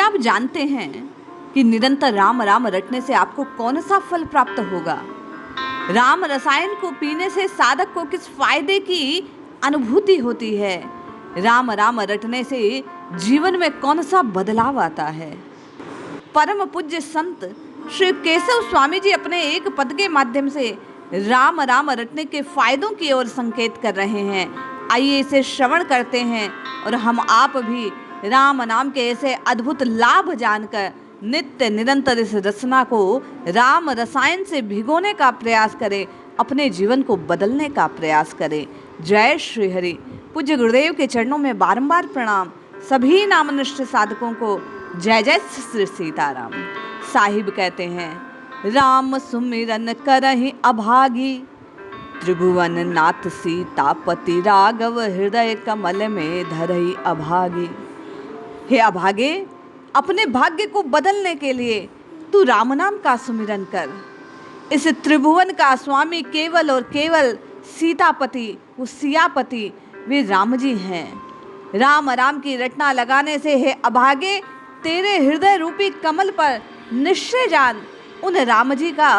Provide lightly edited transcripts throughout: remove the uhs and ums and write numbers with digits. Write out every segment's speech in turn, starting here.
क्या आप जानते हैं कि निरंतर राम राम रटने से आपको कौन सा फल प्राप्त होगा? राम रसायन को पीने से साधक को किस फायदे की अनुभूति होती है? राम राम रटने से जीवन में कौन सा बदलाव आता है? परम पूज्य संत श्री केशव स्वामी जी अपने एक पद के माध्यम से राम राम रटने के फायदों की ओर संकेत कर रहे हैं। आइए इसे श्रवण करते हैं और हम आप भी राम नाम के ऐसे अद्भुत लाभ जानकर नित्य निरंतर इस रचना को राम रसायन से भिगोने का प्रयास करें, अपने जीवन को बदलने का प्रयास करें। जय श्री हरि। पूज्य गुरुदेव के चरणों में बारंबार प्रणाम। सभी नामनिष्ठ साधकों को जय जय श्री सीताराम। साहिब कहते हैं, राम सुमिरन करहि अभागी, त्रिभुवन नाथ सीतापति राघव हृदय कमल में धरहि अभागी। हे अभागे, अपने भाग्य को बदलने के लिए तू राम नाम का सुमिरन कर। इस त्रिभुवन का स्वामी केवल और केवल सीतापति, वो सियापति वे राम जी हैं। राम राम की रटना लगाने से हे अभागे, तेरे हृदय रूपी कमल पर निश्चय जान उन राम जी का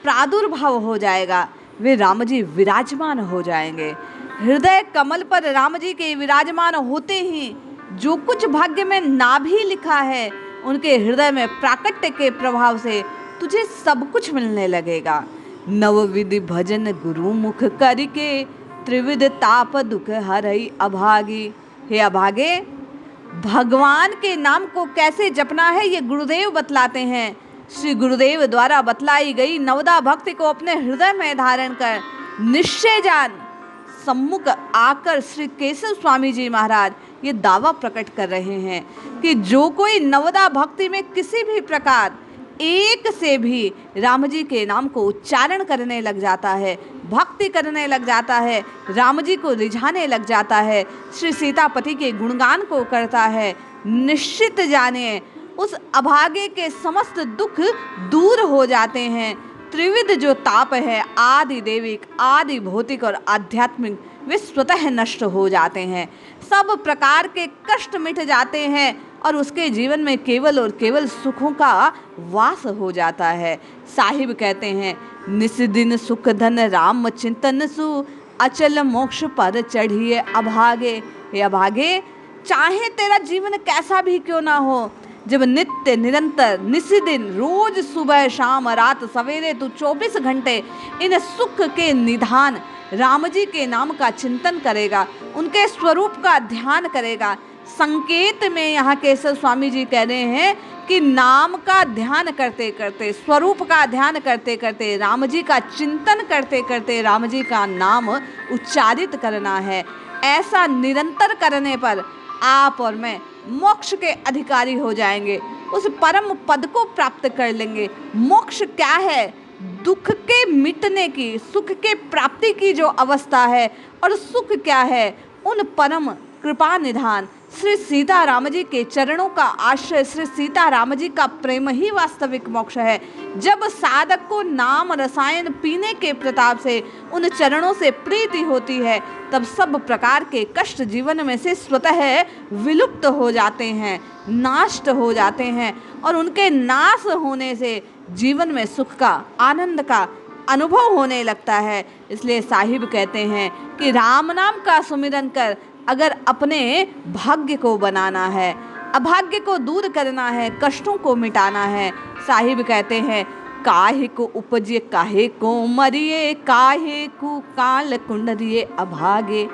प्रादुर्भाव हो जाएगा। वे राम जी विराजमान हो जाएंगे। हृदय कमल पर राम जी के विराजमान होते ही जो कुछ भाग्य में ना भी लिखा है, उनके हृदय में प्राकट्य के प्रभाव से तुझे सब कुछ मिलने लगेगा। नवविधि भजन गुरु मुख करके, त्रिविध ताप दुख हरहि अभागी। हे अभागे, भगवान के नाम को कैसे जपना है ये गुरुदेव बतलाते हैं। श्री गुरुदेव द्वारा बतलाई गई नवदा भक्ति को अपने हृदय में धारण कर निश्चय जान। सम्मुख आकर श्री केशव स्वामी जी महाराज ये दावा प्रकट कर रहे हैं कि जो कोई नवदा भक्ति में किसी भी प्रकार एक से भी राम जी के नाम को उच्चारण करने लग जाता है, भक्ति करने लग जाता है, राम जी को रिझाने लग जाता है, श्री सीतापति के गुणगान को करता है, निश्चित जाने उस अभागे के समस्त दुख दूर हो जाते हैं। त्रिविध जो ताप है, आदि देविक, आदि भौतिक और आध्यात्मिक, वे स्वतः नष्ट हो जाते हैं। सब प्रकार के कष्ट मिट जाते हैं और उसके जीवन में केवल और केवल सुखों का वास हो जाता है। साहिब कहते हैं, निस दिन सुख धन राम चिंतन सु, अचल मोक्ष पर चढ़िए अभागे। हे अभागे, चाहे तेरा जीवन कैसा भी क्यों ना हो, जब नित्य निरंतर निस्दिन रोज सुबह शाम रात सवेरे तू 24 घंटे इन सुख के निधान राम जी के नाम का चिंतन करेगा, उनके स्वरूप का ध्यान करेगा। संकेत में यहाँ केशव स्वामी जी कह रहे हैं कि नाम का ध्यान करते करते, स्वरूप का ध्यान करते करते, राम जी का चिंतन करते करते राम जी का नाम उच्चारित करना है। ऐसा निरंतर करने पर आप और मैं मोक्ष के अधिकारी हो जाएंगे, उस परम पद को प्राप्त कर लेंगे। मोक्ष क्या है? दुख के मिटने की, सुख के प्राप्ति की जो अवस्था है। और सुख क्या है? उन परम कृपा निधान श्री सीता राम जी के चरणों का आश्रय, श्री सीता राम जी का प्रेम ही वास्तविक मोक्ष है। जब साधक को नाम रसायन पीने के प्रताप से उन चरणों से प्रीति होती है, तब सब प्रकार के कष्ट जीवन में से स्वतः विलुप्त हो जाते हैं, नाश हो जाते हैं और उनके नाश होने से जीवन में सुख का, आनंद का अनुभव होने लगता है। इसलिए साहिब कहते हैं कि राम नाम का सुमिरन कर अगर अपने भाग्य को बनाना है, अभाग्य को दूर करना है, कष्टों को मिटाना है। साहिब कहते हैं, काहे को उपजे काहे को मरिए, काहे को काल कुंडरिए अभागे।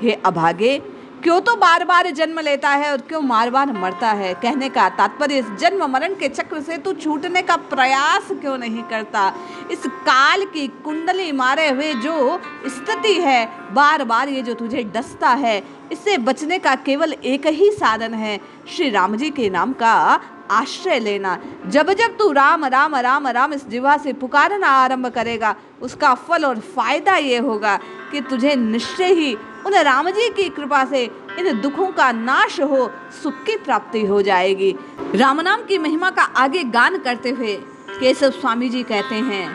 हे अभागे, क्यों तो बार बार जन्म लेता है और क्यों बार बार मरता है? कहने का तात्पर्य, इस जन्म मरण के चक्र से तू छूटने का प्रयास क्यों नहीं करता? इस काल की कुंडली मारे हुए जो स्थिति है, बार बार ये जो तुझे डसता है, इससे बचने का केवल एक ही साधन है, श्री राम जी के नाम का आश्रय लेना। जब जब तू राम राम राम राम इस जिह्वा से पुकारना आरंभ करेगा, उसका फल और फायदा ये होगा कि तुझे निश्चय ही उन राम जी की कृपा से इन दुखों का नाश हो, सुख की प्राप्ति हो जाएगी। राम नाम की महिमा का आगे गान करते हुए केशव स्वामी जी कहते हैं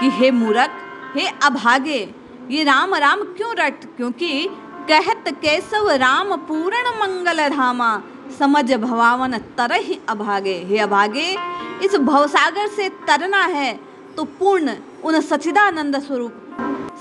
कि हे मूर्ख, हे अभागे, ये राम राम क्यों रट? क्योंकि कहत केशव राम पूर्ण मंगल धामा, समझ भवावन तरहि अभागे। हे अभागे, इस भवसागर से तरना है तो पूर्ण उन सच्चिदानंद स्वरूप,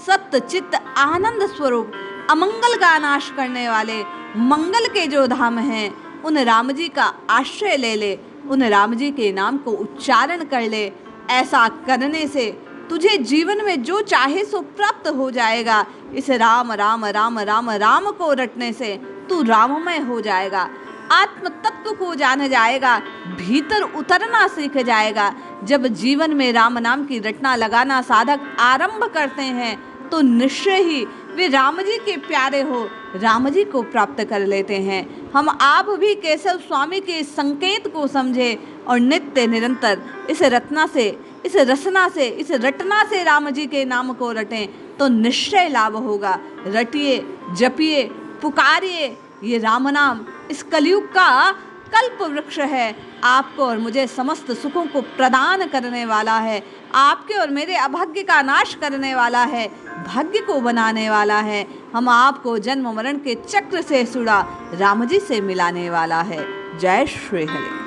सत्य चित्त आनंद स्वरूप, अमंगल का नाश करने वाले मंगल के जो धाम हैं, उन राम जी का आश्रय ले ले, उन राम जी के नाम को उच्चारण कर ले। ऐसा करने से तुझे जीवन में जो चाहे सो प्राप्त हो जाएगा। इस राम राम राम राम राम को रटने से तू राममय हो जाएगा, आत्म तत्व को जान जाएगा, भीतर उतरना सीख जाएगा। जब जीवन में राम नाम की रटना लगाना साधक आरंभ करते हैं तो निश्चय ही वे राम जी के प्यारे हो राम जी को प्राप्त कर लेते हैं। हम आप भी केशव स्वामी के संकेत को समझे और नित्य निरंतर इस रत्ना से, इस रसना से, इस रटना से राम जी के नाम को रटें तो निश्चय लाभ होगा। रटिए, जपिए, पुकारिए। ये राम नाम इस कलयुग का कल्प वृक्ष है, आपको और मुझे समस्त सुखों को प्रदान करने वाला है, आपके और मेरे अभाग्य का नाश करने वाला है, भाग्य को बनाने वाला है। हम आपको जन्म मरण के चक्र से छुड़ा राम जी से मिलाने वाला है। जय श्री हरि।